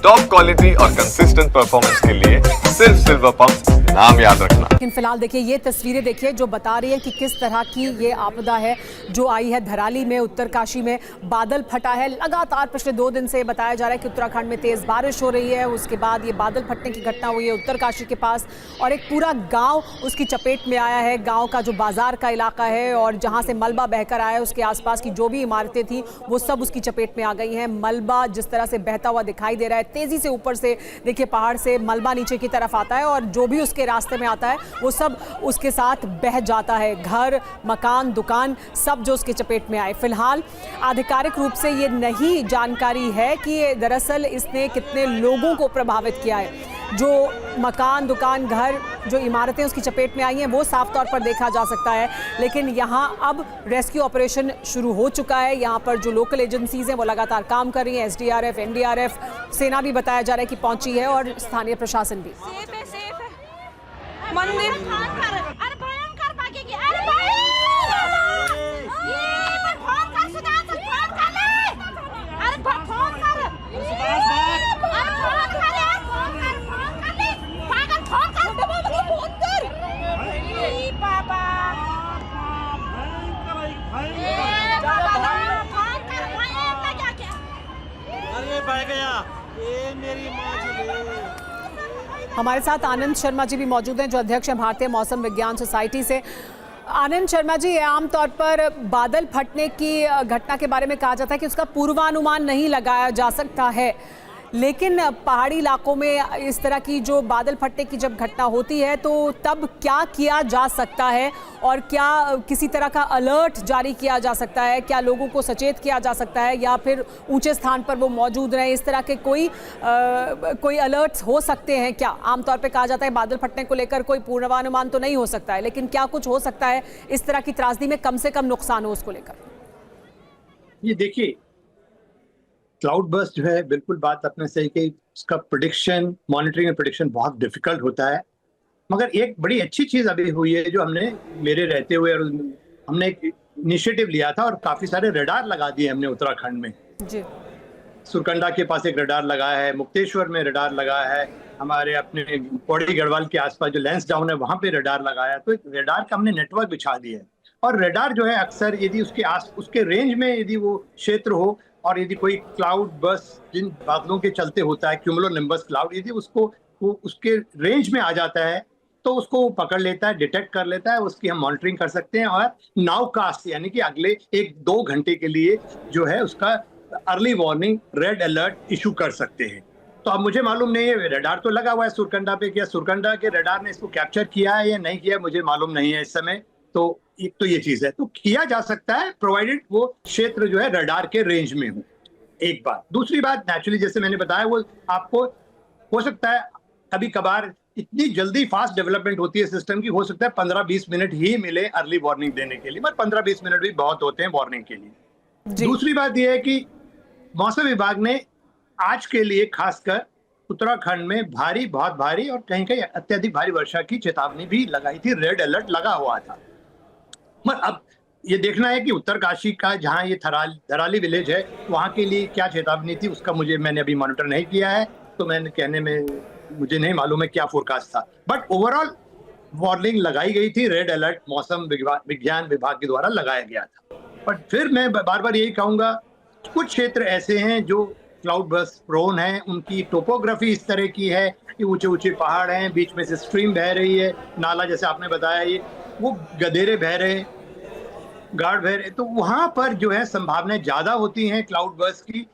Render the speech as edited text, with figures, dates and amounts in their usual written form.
Top quality और consistent performance के लिए सिर्फ सिल्वर पंप नाम याद रखना। लेकिन फिलहाल देखिए ये तस्वीरें देखिए जो बता रही है कि किस तरह की ये आपदा है जो आई है धराली में, उत्तरकाशी में। बादल फटा है लगातार पिछले 2 दिन से। बताया जा रहा है कि उत्तराखंड में तेज बारिश हो रही है, उसके बाद ये बादल फटने की घटना हुई है उत्तरकाशी के पास और एक पूरा गांव उसकी चपेट में आया है। गांव का जो बाजार का इलाका है और जहां से मलबा बहकर आया है उसके आसपास की जो भी इमारतें थी वो सब उसकी चपेट में आ गई हैं। मलबा जिस तरह से बहता हुआ दिखाई दे रहा है, तेजी से ऊपर से देखिए पहाड़ से मलबा नीचे की तरफ आता है और जो भी उसके रास्ते में आता है वो सब उसके साथ बह जाता है। घर, मकान, दुकान सब जो उसके चपेट में आए। फिलहाल आधिकारिक रूप से ये नहीं जानकारी है कि दरअसल इसने कितने लोगों को प्रभावित किया है। जो मकान, दुकान, घर, जो इमारतें उसकी चपेट में आई हैं वो साफ तौर पर देखा जा सकता है। लेकिन यहाँ अब रेस्क्यू ऑपरेशन शुरू हो चुका है। यहाँ पर जो लोकल एजेंसीज हैं वो लगातार काम कर रही हैं। एसडीआरएफ, एनडीआरएफ, सेना भी बताया जा रहा है कि पहुंची है और स्थानीय प्रशासन भी। मंदिर अरे भयंकर भागेगी। अरे भाई ये पर फोन कर, सुधा से फोन कर ले। अरे फोन कर, अरे फोन कर यार, फोन कर ले पागल, फोन कर फोन कर। ई बाबा ए बाबा फोन कर भाई का जाके। अरे बह गया ये मेरी माँ जी। हमारे साथ आनंद शर्मा जी भी मौजूद हैं जो अध्यक्ष हैं भारतीय मौसम विज्ञान सोसाइटी से। आनंद शर्मा जी, आमतौर पर बादल फटने की घटना के बारे में कहा जाता है कि उसका पूर्वानुमान नहीं लगाया जा सकता है, लेकिन पहाड़ी इलाकों में इस तरह की जो बादल फटने की जब घटना होती है तो तब क्या किया जा सकता है और क्या किसी तरह का अलर्ट जारी किया जा सकता है? क्या लोगों को सचेत किया जा सकता है या फिर ऊंचे स्थान पर वो मौजूद रहें? इस तरह के कोई अलर्ट्स हो सकते हैं क्या? आमतौर पे कहा जाता है बादल फटने को लेकर कोई पूर्वानुमान तो नहीं हो सकता है, लेकिन क्या कुछ हो सकता है इस तरह की त्रासदी में कम से कम नुकसान हो उसको लेकर? ये देखिए, क्लाउड बर्स्ट जो है, बिल्कुल बात आपने सही कही, उसका प्रेडिक्शन, मॉनिटरिंग एंड प्रेडिक्शन बहुत डिफिकल्ट होता है। मगर एक बड़ी अच्छी चीज अभी हुई है जो हमने मेरे रहते हुए और हमने एक इनिशिएटिव लिया था और काफी सारे रडार लगा दिए हमने उत्तराखंड में जी। सुरकंडा के पास एक रडार लगाया है, मुक्तेश्वर में रडार लगाया है, हमारे अपने पौड़ी गढ़वाल के आसपास जो लेंस डाउन है वहां पे रडार लगाया है। तो एक रडार का हमने नेटवर्क बिछा दिया है और रडार जो है अक्सर यदि उसके रेंज में यदि वो क्षेत्र हो और यदि कोई क्लाउड बस जिन बादलों के चलते होता है, क्यूमुलोनिम्बस क्लाउड, यदि वो उसके रेंज में आ जाता है तो उसको वो पकड़ लेता है, डिटेक्ट कर लेता है, उसकी हम मॉनिटरिंग कर सकते हैं और नाउ कास्ट यानी कि अगले 1-2 घंटे के लिए जो है उसका early warning, red alert issue कर सकते हैं। तो अब मुझे मालूम नहीं है, रडार तो लगा हुआ है सुरकंडा पे, क्या सुरकंडा के रडार ने इसको कैप्चर किया है या नहीं किया मुझे मालूम नहीं है इस समय। तो एक तो ये चीज है, तो किया जा सकता है प्रोवाइडेड वो क्षेत्र जो है रडार के रेंज में हो। एक बात। दूसरी बात, नेचुरली जैसे मैंने बताया, वो आपको हो सकता है कभी कभार इतनी जल्दी फास्ट डेवलपमेंट होती है सिस्टम की, हो सकता है 15-20 मिनट ही मिले अर्ली वार्निंग देने के लिए, मगर 15-20 मिनट भी बहुत होते हैं वार्निंग के लिए। दूसरी बात यह है कि मौसम विभाग ने आज के लिए खासकर उत्तराखंड में भारी, बहुत भारी और कहीं कहीं अत्यधिक भारी वर्षा की चेतावनी भी लगाई थी, रेड अलर्ट लगा हुआ था। मगर अब ये देखना है कि उत्तरकाशी का जहां ये धराली विलेज है वहां के लिए क्या चेतावनी थी, उसका मैंने अभी मॉनिटर नहीं किया है, तो मैंने कहने में मुझे नहीं मालूम है क्या फोरकास्ट था। बट ओवरऑल वार्निंग लगाई गई थी, रेड अलर्ट मौसम विज्ञान विभाग के द्वारा लगाया गया था। बट फिर मैं बार बार यही कहूंगा, कुछ क्षेत्र ऐसे हैं जो क्लाउड बर्स्ट प्रोन है, उनकी टोपोग्राफी इस तरह की है कि ऊंचे ऊंचे पहाड़ हैं, बीच में से स्ट्रीम बह रही है, नाला जैसे आपने बताया, ये वो गधेरे बह रहे हैं, गार्ड बह रहे, तो वहां पर जो है संभावनाएं ज्यादा होती हैं क्लाउड बर्स्ट की।